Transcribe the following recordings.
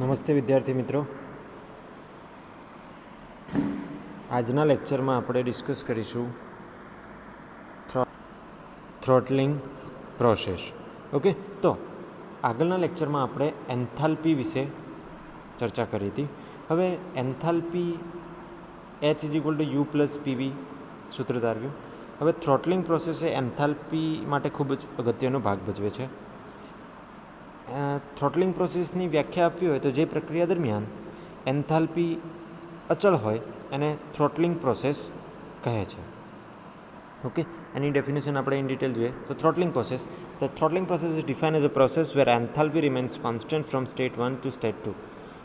નમસ્તે વિદ્યાર્થી મિત્રો, આજના લેક્ચરમાં આપણે ડિસ્કસ કરીશું થ્રોટલિંગ પ્રોસેસ. ઓકે, તો આગળના લેક્ચરમાં આપણે એન્થાલ્પી વિશે ચર્ચા કરી હતી. હવે એન્થાલ્પી H=U+PV સૂત્ર ધાર્યું. હવે થ્રોટલિંગ પ્રોસેસ એ એન્થાલ્પી માટે ખૂબ જ અગત્યનો ભાગ ભજવે છે. થ્રોટલિંગ પ્રોસેસની વ્યાખ્યા આપવી હોય તો જે પ્રક્રિયા દરમિયાન એન્થાલ્પી અચળ હોય એને થ્રોટલિંગ પ્રોસેસ કહે છે. ઓકે, એની ડેફિનેશન આપણે ઇન ડિટેલ જોઈએ તો throttling process, the throttling process is defined as a process where enthalpy remains constant from state 1 to state 2.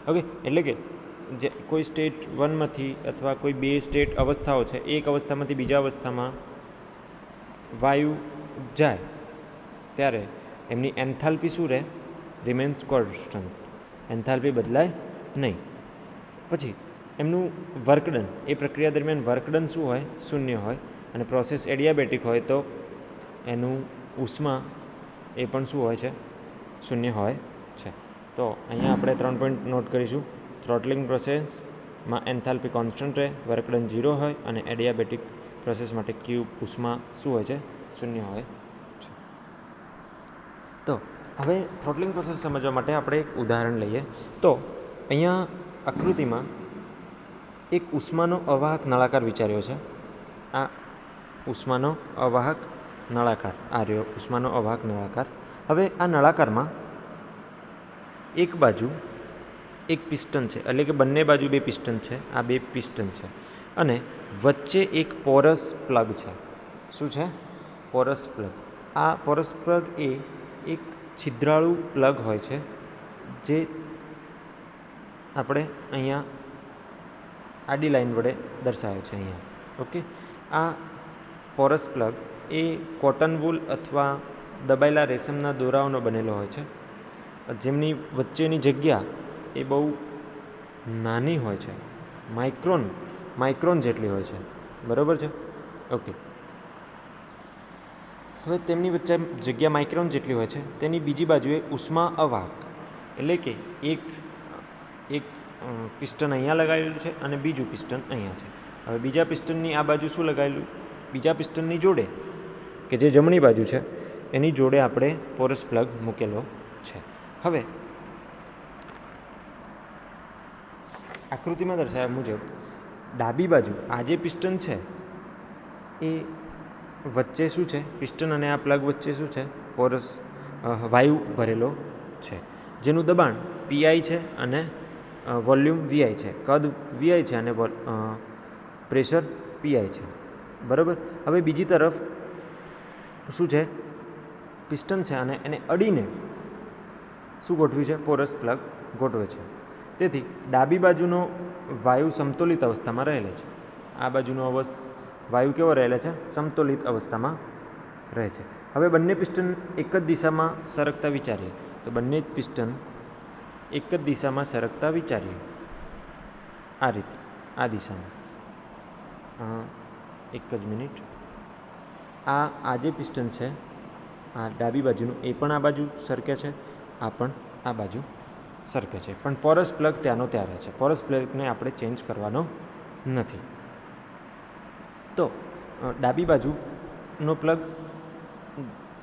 Okay, એટલે કે જે કોઈ સ્ટેટ 1માંથી અથવા કોઈ બે સ્ટેટ અવસ્થાઓ છે, એક અવસ્થામાંથી બીજા અવસ્થામાં વાયુ જાય ત્યારે એમની એન્થાલ્પી શું રહે? Remains constant. એન્થાલ્પી બદલાય નહીં. પછી એમનું વર્કડન, એ પ્રક્રિયા દરમિયાન વર્કડન શું હોય? શૂન્ય હોય. અને પ્રોસેસ એડિયાબેટિક હોય તો એનું ઉષ્મા એ પણ શું હોય છે? શૂન્ય હોય છે. તો અહીંયા આપણે 3 પોઈન્ટ નોટ કરીશું. થ્રોટલિંગ પ્રોસેસમાં એન્થાલ્પી કોન્સ્ટન્ટ રહે, વર્કડન 0 હોય અને એડિયાબેટિક પ્રોસેસ માટે ક્યુ ઉષ્મા શું હોય છે? શૂન્ય હોય છે. તો હવે થ્રોટલિંગ પ્રોસેસ સમજવા માટે આપણે એક ઉદાહરણ લઈએ. તો અહીંયા આકૃતિમાં એક ઉષ્માનો અવાહક નળાકાર વિચાર્યો છે. આ ઉષ્માનો અવાહક નળાકાર, આ રહ્યો ઉષ્માનો અવાહક નળાકાર. હવે આ નળાકારમાં એક બાજુ એક પિસ્ટન છે, એટલે કે બંને બાજુ બે પિસ્ટન છે. આ બે પિસ્ટન છે અને વચ્ચે એક પોરસ પ્લગ છે. શું છે? પોરસ પ્લગ. આ પોરસ પ્લગ એ એક છિદ્રાળુ પ્લગ હોય છે જે આપણે અહીંયા આડી લાઈન વડે દર્શાવ્યો છે અહીંયા. ઓકે, આ પોરસ પ્લગ એ કોટન વૂલ અથવા દબાયેલા રેશમના દોરાઓનો બનેલો હોય છે, જેમની વચ્ચેની જગ્યા એ બહુ નાની હોય છે, માઇક્રોન જેટલી હોય છે. બરાબર છે? ઓકે, હવે તેમની વચ્ચે જગ્યા માઇક્રોન જેટલી હોય છે. તેની બીજી બાજુએ ઉષ્મા અવાહક, એટલે કે એક પિસ્ટન અહીંયા લગાવેલું છે અને બીજું પિસ્ટન અહીંયા છે. હવે બીજા પિસ્ટનની આ બાજુ શું લગાવેલું? બીજા પિસ્ટનની જોડે, કે જે જમણી બાજુ છે એની જોડે આપણે પોરસ પ્લગ મૂકેલો છે. હવે આકૃતિમાં દર્શાવ્યા મુજબ ડાબી બાજુ આ જે પિસ્ટન છે એ વચ્ચે શું છે? પિસ્ટન અને આ પ્લગ વચ્ચે શું છે? પોરસ વાયુ ભરેલો છે, જેનું દબાણ PI છે અને વોલ્યુમ VI છે. કદ VI છે અને પ્રેશર PI છે. બરાબર. હવે બીજી તરફ શું છે? પિસ્ટન છે અને એને અડીને શું ગોઠવ્યું છે? પોરસ પ્લગ ગોઠવે છે. તેથી ડાબી બાજુનો વાયુ સમતોલિત અવસ્થામાં રહેલો છે. આ બાજુનો વાયુ કેવો રહેલો છે? સમતોલિત અવસ્થામાં રહે છે. હવે બંને પિસ્ટન એક જ દિશામાં સરકતા વિચારીએ તો બંને પિસ્ટન એક જ દિશામાં સરકતા વિચારીએ આ રીતે, આ દિશામાં. એક જ મિનિટ. આ જે પિસ્ટન છે આ ડાબી બાજુનું, એ પણ આ બાજુ સરકે છે, આ પણ આ બાજુ સરકે છે, પણ પોરસ પ્લગ ત્યાંનો ત્યાં રહે છે. પોરસ પ્લગને આપણે ચેન્જ કરવાનો નથી. તો ડાબી બાજુનો પ્લગ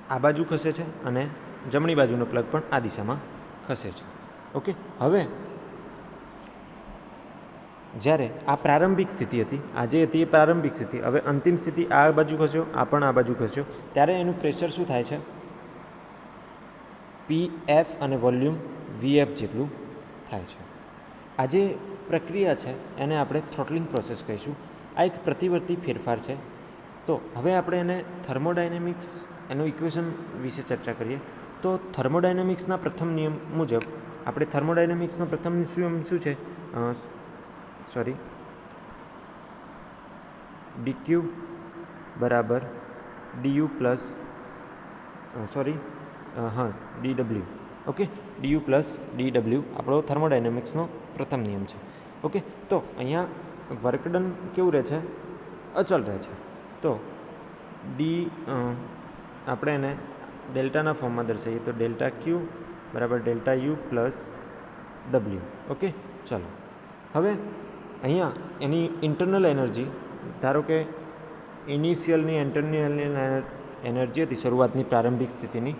આ બાજુ ખસે છે અને જમણી બાજુનો પ્લગ પણ આ દિશામાં ખસે છે. ઓકે, હવે જ્યારે આ પ્રારંભિક સ્થિતિ હતી, આ જે હતી એ પ્રારંભિક સ્થિતિ, હવે અંતિમ સ્થિતિ આ બાજુ ખસ્યો, આ પણ આ બાજુ ખસ્યો, ત્યારે એનું પ્રેશર શું થાય છે? PF અને વોલ્યુમ VF જેટલું થાય છે. આ જે પ્રક્રિયા છે એને આપણે થ્રોટલિંગ પ્રોસેસ કહીશું. આ એક પ્રતિવર્તી ફેરફાર છે. તો હવે આપણે એને થર્મોડાયનેમિક્સ, એનું ઇક્વેશન વિશે ચર્ચા કરીએ. તો થર્મોડાયનેમિક્સના પ્રથમ નિયમ મુજબ આપણે થર્મોડાયનેમિક્સનો પ્રથમ નિયમ શું છે? dQ બરાબર dU plus dW. Okay, dU plus dW આપણો થર્મોડાયનેમિક્સનો પ્રથમ નિયમ છે. ઓકે, તો અહીંયા વર્કડન કેવું રહે છે? અચલ રહે છે. તો આપણે એને ડેલ્ટાના ફોર્મમાં દર્શાવીએ તો ΔQ બરાબર ΔU પ્લસ ડબલ્યુ. ઓકે, ચાલો હવે અહીંયા એની ઇન્ટરનલ એનર્જી, ધારો કે ઇનિશિયલની ઇન્ટરનલ એનર્જી હતી શરૂઆતની પ્રારંભિક સ્થિતિની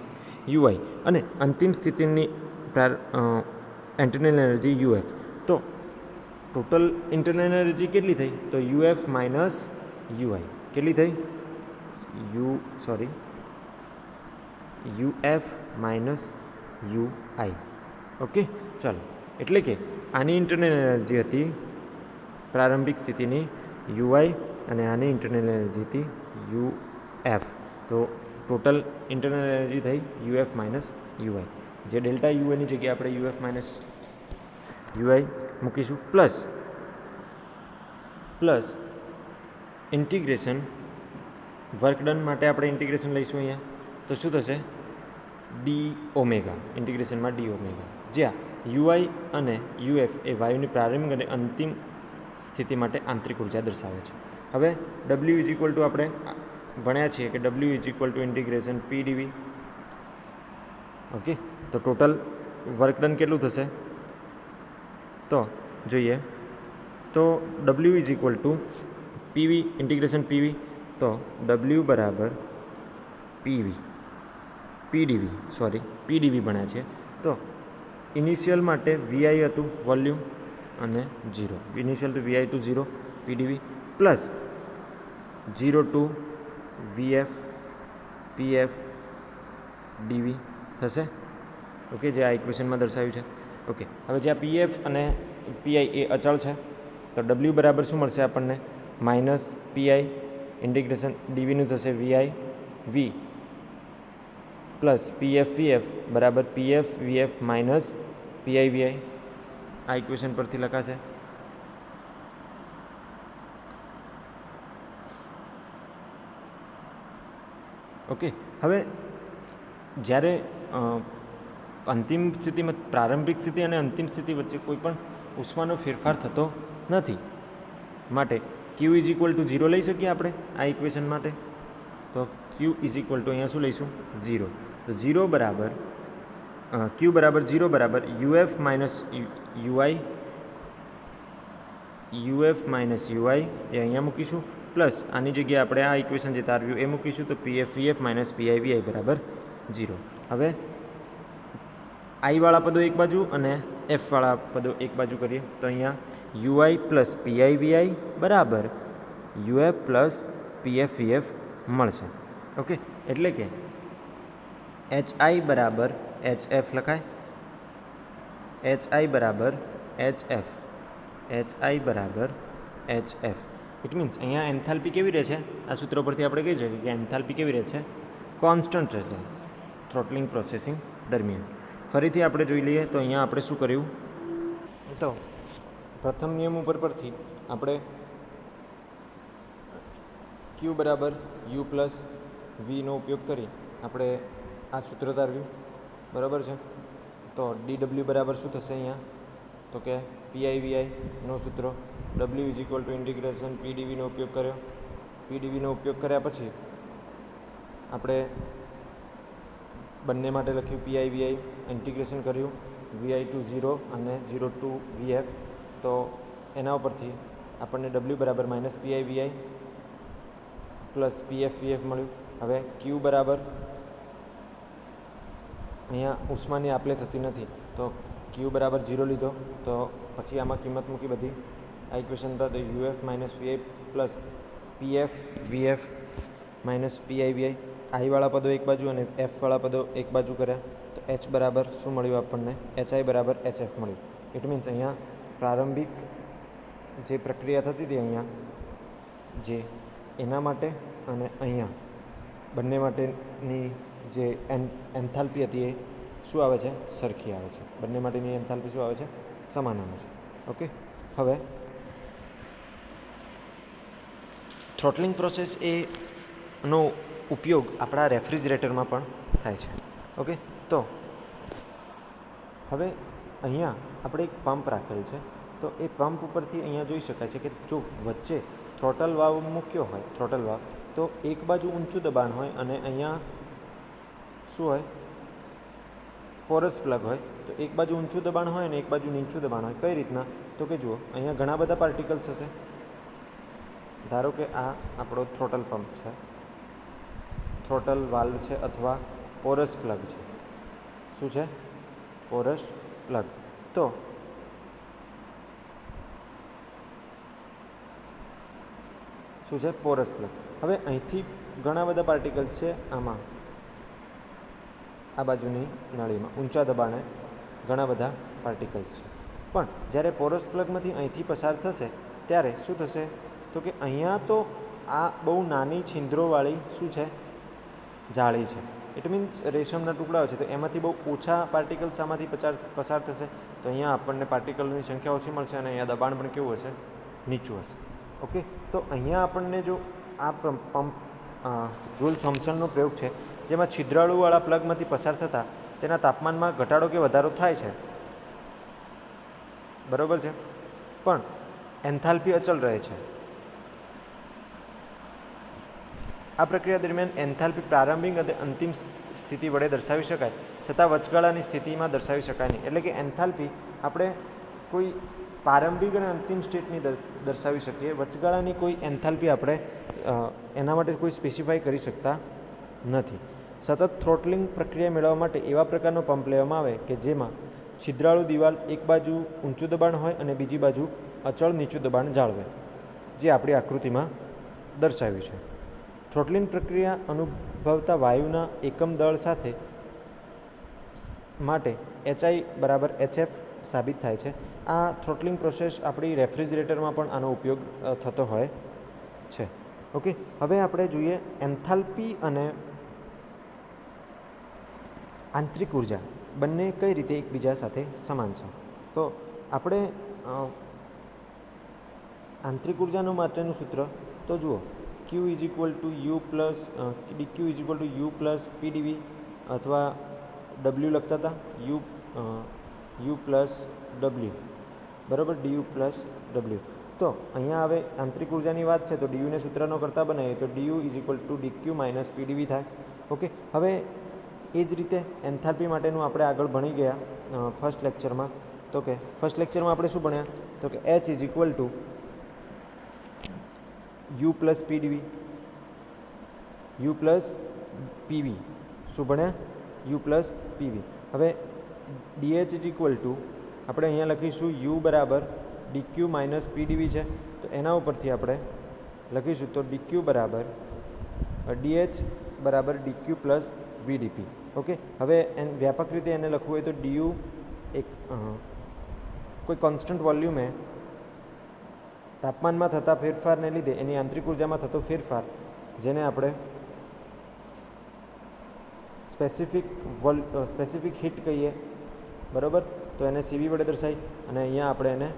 યુઆઈ, અને અંતિમ સ્થિતિની ઇન્ટરનલ એનર્જી યુએફ. તો ટોટલ ઇન્ટરનલ એનર્જી કેટલી થઈ? તો યુએફ માઇનસ યુઆઈ. કેટલી થઈ? UF minus UI. ઓકે, ચાલો, એટલે કે આની ઇન્ટરનલ એનર્જી હતી પ્રારંભિક સ્થિતિની યુઆઈ, અને આની ઇન્ટરનલ એનર્જી હતી યુએફ. તો ટોટલ ઇન્ટરનલ એનર્જી થઈ યુએફ માઇનસ યુઆઈ. જે ડેલ્ટા યુએની જગ્યાએ આપણે યુએફ માઇનસ યુઆઈ મૂકીશું, પ્લસ ઇન્ટિગ્રેશન વર્ક ડન માટે આપણે ઇન્ટિગ્રેશન લઈશું અહીંયા. તો શું થશે? D omega. ઇન્ટિગ્રેશનમાં ડી ઓમેગા, જ્યાં યુઆઈ અને યુએફ એ વાયુની પ્રારંભિક અને અંતિમ સ્થિતિ માટે આંતરિક ઉર્જા દર્શાવે છે. હવે ડબલ્યુ ઇઝ ઇક્વલ ટુ આપણે ભણ્યા છીએ કે W is equal to integration P ડીવી. Okay, તો ટોટલ વર્ક ડન કેટલું થશે? તો જોઈએ તો W is equal two PV, integration PV. તો ડબલ્યુ બરાબર પીડીવી ભણ્યા છે. તો ઇનિશિયલ માટે વીઆઈ હતું વોલ્યુમ અને 0. Initial to VI to 0 PDV, plus 0 to VF PF DV થશે. ઓકે, જે આ ઇક્વેશનમાં દર્શાવ્યું છે. ઓકે, હવે જ્યાં પીએફ અને પીઆઈ એ અચળ છે, તો ડબલ્યુ બરાબર શું મળશે આપણને? માઇનસ પીઆઈ ઇન્ટિગ્રેશન ડીવીનું થશે વીઆઈ વી, પ્લસ પીએફ વીએફ બરાબર PF VF minus PI Vi. આ ઇક્વેશન પરથી લખાશે. ઓકે, હવે જ્યારે અંતિમ સ્થિતિમાં પ્રારંભિક સ્થિતિ અને અંતિમ સ્થિતિ વચ્ચે કોઈ પણ ઉષ્માનો ફેરફાર થતો નથી, માટે ક્યુ ઇઝ ઇક્વલ ટુ 0 લઈ શકીએ આપણે આ ઇક્વેશન માટે. તો ક્યુ ઇઝ ઇક્વલ ટુ અહીંયા શું લઈશું? 0. તો 0 બરાબર ક્યુ બરાબર 0 બરાબર યુએફ માઇનસ યુઆઈ એ અહીંયા મૂકીશું, પ્લસ આની જગ્યાએ આપણે આ ઇક્વેશન જે તારવ્યું એ મૂકીશું. તો PF VF minus PI Vi બરાબર 0. હવે આઈવાળા પદો એક બાજુ અને એફવાળા પદો એક બાજુ કરીએ. તો અહીંયા યુઆઈ પ્લસ પીઆઈ વીઆઈ બરાબર યુએફ પ્લસ પીએફ વીએફ મળશે. ઓકે, એટલે કે એચઆઈ બરાબર એચએફ લખાય. એચઆઈ બરાબર એચએફ. ઇટ મીન્સ અહીંયા એન્થાલ્પી કેવી રહે છે? આ સૂત્રો પરથી આપણે કહી શકીએ કે એન્થાલ્પી કેવી રહે છે? કોન્સ્ટન્ટ રહેશે થ્રોટલિંગ પ્રોસેસિંગ દરમિયાન. ફરીથી આપણે જોઈ લઈએ. તો અહીંયા આપણે શું કર્યું? તો પ્રથમ નિયમ ઉપર પરથી આપણે ક્યુ બરાબર યુ પ્લસ વીનો ઉપયોગ કરી આપણે આ સૂત્ર તારવ્યું, બરાબર છે. તો ડીડબલ્યુ બરાબર શું થશે અહીંયા? તો કે પીઆઈ વીઆઈનો સૂત્ર. W is equal to integration પીડીવીનો ઉપયોગ કર્યો. પીડીવીનો ઉપયોગ કર્યા પછી આપણે બંને માટે લખ્યું પીઆઈ વીઆઈ, ઇન્ટિગ્રેશન કર્યું વીઆઈ ટુ 0 અને 0 ટુ વીએફ. તો એના ઉપરથી આપણને ડબલ્યુ બરાબર minus PI Vi plus PF VF મળ્યું. હવે ક્યુ બરાબર અહીંયા ઉષ્માની આપલે થતી નથી, તો ક્યુ બરાબર 0 લીધો. તો પછી આમાં કિંમત મૂકી બધી આ ઇક્વેશન પર. તો UF minus VI plus PF VF minus PI VI. આઈવાળા પદો એક બાજુ અને એફવાળા પદો એક બાજુ કર્યા. તો એચ બરાબર શું મળ્યું આપણને? એચઆઈ બરાબર એચએફ મળ્યું. ઇટ મીન્સ અહીંયા પ્રારંભિક જે પ્રક્રિયા થતી હતી અહીંયા જે એના માટે અને અહીંયા બંને માટેની જે એન્થાલ્પી હતી એ શું આવે છે? સરખી આવે છે. બંને માટેની એન્થાલ્પી શું આવે છે? સમાન આવે છે. ઓકે, હવે થ્રોટલિંગ પ્રોસેસ એનો ઉપયોગ આપણા રેફ્રિજરેટરમાં પણ થાય છે. ઓકે, તો હવે અહીંયા આપણે એક પંપ રાખેલ છે. તો એ પંપ ઉપરથી અહીંયા જોઈ શકાય છે કે જો વચ્ચે થ્રોટલ વાલ્વ મૂક્યો હોય, થ્રોટલ વાલ્વ, તો એક બાજુ ઊંચું દબાણ હોય અને અહીંયા શું હોય? પોરસ પ્લગ હોય. તો એક બાજુ ઊંચું દબાણ હોય અને એક બાજુ નીચું દબાણ હોય. કઈ રીતના? તો કે જુઓ, અહીંયા ઘણા બધા પાર્ટિકલ્સ હશે. ધારો કે આ આપણો થ્રોટલ પંપ છે, થ્રોટલ વાલ્વ છે, અથવા પોરસ પ્લગ છે. શું છે? પોરસ પ્લગ. તો શું છે? પોરસ પ્લગ. હવે અહીંથી ઘણા બધા પાર્ટિકલ્સ છે આમાં, આ બાજુની નળીમાં ઊંચા દબાણે ઘણા બધા પાર્ટિકલ્સ છે. પણ જ્યારે પોરસ પ્લગમાંથી અહીંથી પસાર થશે ત્યારે શું થશે? તો કે અહીંયા તો આ બહુ નાની છિદ્રોવાળી શું છે? જાળી છે. ઇટ મીન્સ રેશમના ટુકડાઓ છે, તો એમાંથી બહુ ઓછા પાર્ટિકલ્સ આમાંથી પસાર થશે. તો અહીંયા આપણને પાર્ટિકલની સંખ્યા ઓછી મળશે અને અહીંયા દબાણ પણ કેવું હશે? નીચું હશે. ઓકે, તો અહીંયા આપણને જો આ પંપ રૂલ થોમ્સનનો પ્રયોગ છે, જેમાં છિદ્રાળુવાળા પ્લગમાંથી પસાર થતાં તેના તાપમાનમાં ઘટાડો કે વધારો થાય છે, બરાબર છે, પણ એન્થાલ્પી અચળ રહે છે. આ પ્રક્રિયા દરમિયાન એન્થાલ્પી પ્રારંભિક અને અંતિમ સ્થિતિ વડે દર્શાવી શકાય, છતાં વચગાળાની સ્થિતિમાં દર્શાવી શકાય નહીં. એટલે કે એન્થાલ્પી આપણે કોઈ પ્રારંભિક અને અંતિમ સ્ટેટની દર્શાવી શકીએ, વચગાળાની કોઈ એન્થાલ્પી આપણે એના માટે કોઈ સ્પેસિફાઈ કરી શકતા નથી. સતત થ્રોટલિંગ પ્રક્રિયા મેળવવા માટે એવા પ્રકારનો પંપ લેવામાં આવે કે જેમાં છિદ્રાળુ દિવાલ એક બાજુ ઊંચું દબાણ હોય અને બીજી બાજુ અચળ નીચું દબાણ જાળવે, જે આપણી આકૃતિમાં દર્શાવ્યું છે. થ્રોટલિંગ પ્રક્રિયા અનુભવતા વાયુના એકમ દળ સાથે માટે HI બરાબર HF સાબિત થાય છે. આ થ્રોટલિંગ પ્રોસેસ આપણી રેફ્રિજરેટરમાં પણ આનો ઉપયોગ થતો હોય છે. ઓકે, હવે આપણે જોઈએ એન્થાલ્પી અને આંતરિક ઉર્જા બંને કઈ રીતે એકબીજા સાથે સમાન છે. તો આપણે આંતરિક ઉર્જાનું માટેનું સૂત્ર તો જુઓ, Q is equal to you plus dq is equal to you plus PdV, અથવા W લખતા હતા યુ પ્લસ W, બરાબર, DU પ્લસ W. તો અહીંયા હવે આંતરિક ઉર્જાની વાત છે, તો DUને સૂત્રનો કરતા બનાવીએ તો DU is equal two dq minus PdV થાય. ઓકે, હવે એ જ રીતે એન્થાલ્પી માટેનું આપણે આગળ ભણી ગયા ફર્સ્ટ લેક્ચરમાં. તો કે ફર્સ્ટ લેક્ચરમાં આપણે શું ભણ્યા? તો કે H is equal to you plus PdV, you plus PV. શું ભણ્યા? You plus PV. હવે DH ઇઝ ઇક્વલ ટુ આપણે અહીંયા લખીશું યુ બરાબર dq માઇનસ PdV છે, તો એના ઉપરથી આપણે લખીશું તો dq બરાબર DH બરાબર dq પ્લસ VdP. ઓકે, હવે વ્યાપક રીતે એને લખવું હોય તો DU એક કોઈ કોન્સ્ટન્ટ વોલ્યુમે તાપમાનમાં થતા ફેરફારને લીધે એની આંતરિક ઉર્જામાં થતો ફેરફાર, જેને આપણે સ્પેસિફિક હીટ કહીએ, બરાબર, તો એને CV વડે દર્શાવી, અને અહીંયા આપણે એને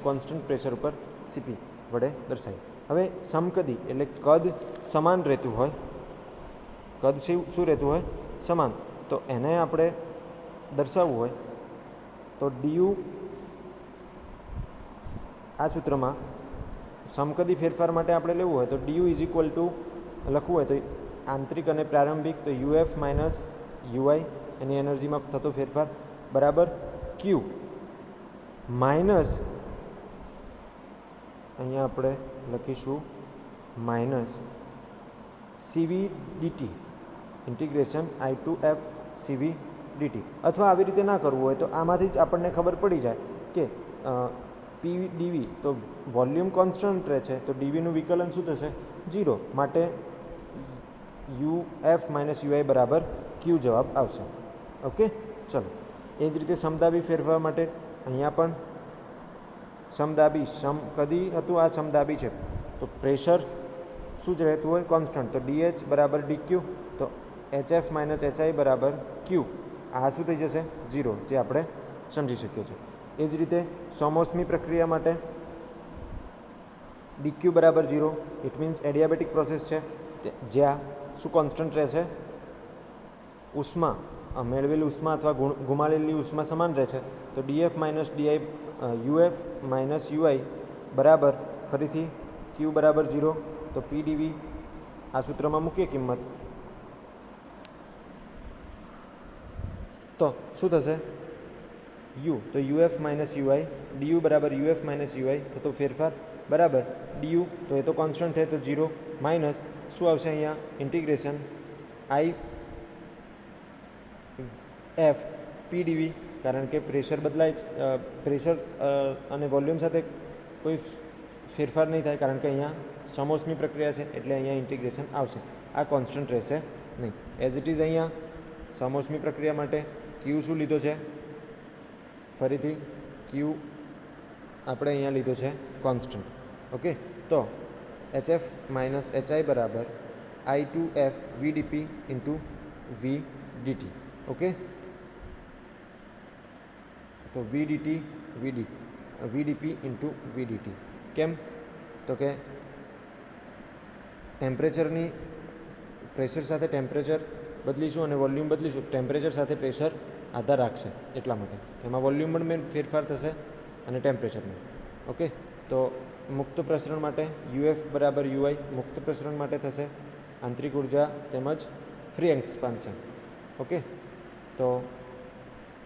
કોન્સ્ટન્ટ પ્રેશર ઉપર CP વડે દર્શાવી. હવે સમકદી એટલે કદ સમાન રહેતું હોય, કદ શું રહેતું હોય? સમાન. તો એને આપણે દર્શાવવું હોય તો DU આ સૂત્રમાં સમકદી ફેરફાર માટે આપણે લેવું હોય તો DU ઇઝ ઇક્વલ ટુ લખવું હોય તો આંતરિક અને પ્રારંભિક તો UF માઇનસ UI એની એનર્જીમાં થતો ફેરફાર બરાબર Q માઇનસ અહીંયા આપણે લખીશું minus CV DT integration I2F CV DT. અથવા આવી રીતે ના કરવું હોય તો આમાંથી જ આપણને ખબર પડી જાય કે PdV તો વોલ્યુમ કોન્સ્ટન્ટ રહે છે, તો DVનું વિકલન શું થશે? 0. માટે UF માઇનસ UI બરાબર Q જવાબ આવશે. ઓકે, ચલો એ જ રીતે સમદાબી ફેરફાર માટે અહીંયા પણ સમદાબી સમકદી હતું, આ સમદાબી છે, તો પ્રેશર શું જ રહેતું હોય? કોન્સ્ટન્ટ. તો DH બરાબર DQ, તો HF માઇનસ HI બરાબર Q. આ શું થઈ જશે? 0, જે આપણે સમજી શકીએ છીએ. એ જ રીતે સમોષ્મી પ્રક્રિયા માટે DQ બરાબર 0, ઇટ મીન્સ એડિયાબેટિક પ્રોસેસ છે, જ્યાં શું કોન્સ્ટન્ટ રહેશે? ઉષ્મા, મેળવેલી ઉષ્મા અથવા ગુમાવેલી ઉષ્મા સમાન રહે છે, તો DF minus DI UF minus UI બરાબર ફરીથી Q બરાબર 0. તો PdV આ સૂત્રમાં મૂકીએ કિંમત, તો શું થશે? યુ તો યુએફ માઇનસ યુઆઈ, ડીયુ બરાબર યુએફ માઇનસ યુઆઈ થતો ફેરફાર બરાબર ડીયુ તો એ તો કોન્સ્ટન્ટ થાય તો 0 માઇનસ શું આવશે અહીંયા ઇન્ટિગ્રેશન આઈ એફ પીડીવી, કારણ કે પ્રેશર બદલાય, પ્રેશર અને વોલ્યુમ સાથે કોઈ ફેરફાર નહીં થાય કારણ કે અહીંયા સમોષ્મી પ્રક્રિયા છે એટલે અહીંયા ઇન્ટિગ્રેશન આવશે, આ કોન્સ્ટન્ટ રહેશે નહીં. એઝ ઇટ ઇઝ અહીંયા સમોષ્મી પ્રક્રિયા માટે ક્યુ શું લીધો છે, ફરીથી ક્યુ આપણે અહીંયા લીધો છે કોન્સ્ટન્ટ. ઓકે, તો HF માઇનસ HI બરાબર I2F VdP into VdT. Okay, તો VdP ઇન્ટુ VdT કેમ, તો કે ટેમ્પરેચરની પ્રેશર સાથે ટેમ્પરેચર બદલીશું અને વોલ્યુમ બદલીશું, ટેમ્પરેચર સાથે પ્રેશર આધાર રાખશે એટલા માટે એમાં વોલ્યુમમાં મેં ફેરફાર થશે અને ટેમ્પરેચરમાં. ઓકે, તો મુક્ત પ્રસરણ માટે UF બરાબર UI મુક્ત પ્રસરણ માટે થશે આંતરિક ઉર્જા તેમજ ફ્રી એક્સપાન્શન. ઓકે, તો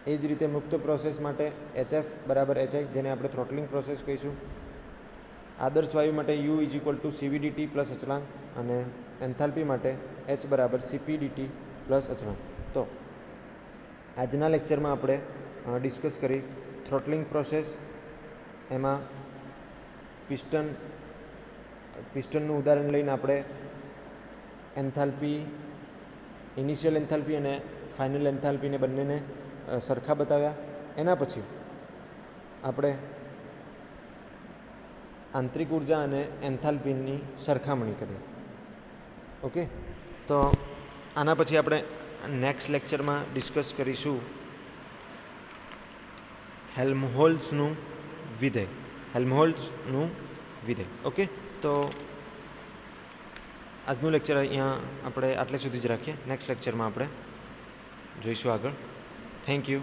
એ જ રીતે મુક્ત પ્રોસેસ માટે HF બરાબર HI જેને આપણે થ્રોટલિંગ પ્રોસેસ કહીશું. આદર્શ વાયુ માટે U is equal two CVDT plus અચળાંક અને એન્થાલ્પી માટે H બરાબર CPDT પ્લસ અચળાંક. તો આજના લેક્ચરમાં આપણે ડિસ્કસ કરી થ્રોટલિંગ પ્રોસેસ, એમાં પિસ્ટનનું ઉદાહરણ લઈને આપણે એન્થાલ્પી, ઇનિશિયલ એન્થાલ્પી અને ફાઇનલ એન્થાલ્પીને બંનેને સરખા બતાવ્યા. એના પછી આપણે આંતરિક ઉર્જા અને એન્થાલ્પીની સરખામણી કરી. ઓકે, તો આના પછી આપણે નેક્સ્ટ લેક્ચરમાં ડિસ્કસ કરીશું હેલ્મહોલ્ટ્ઝનું વિધેય. ઓકે, તો આજનું લેક્ચર અહીંયા આપણે આટલે સુધી જ રાખીએ. નેક્સ્ટ લેક્ચરમાં આપણે જોઈશું આગળ. Thank you.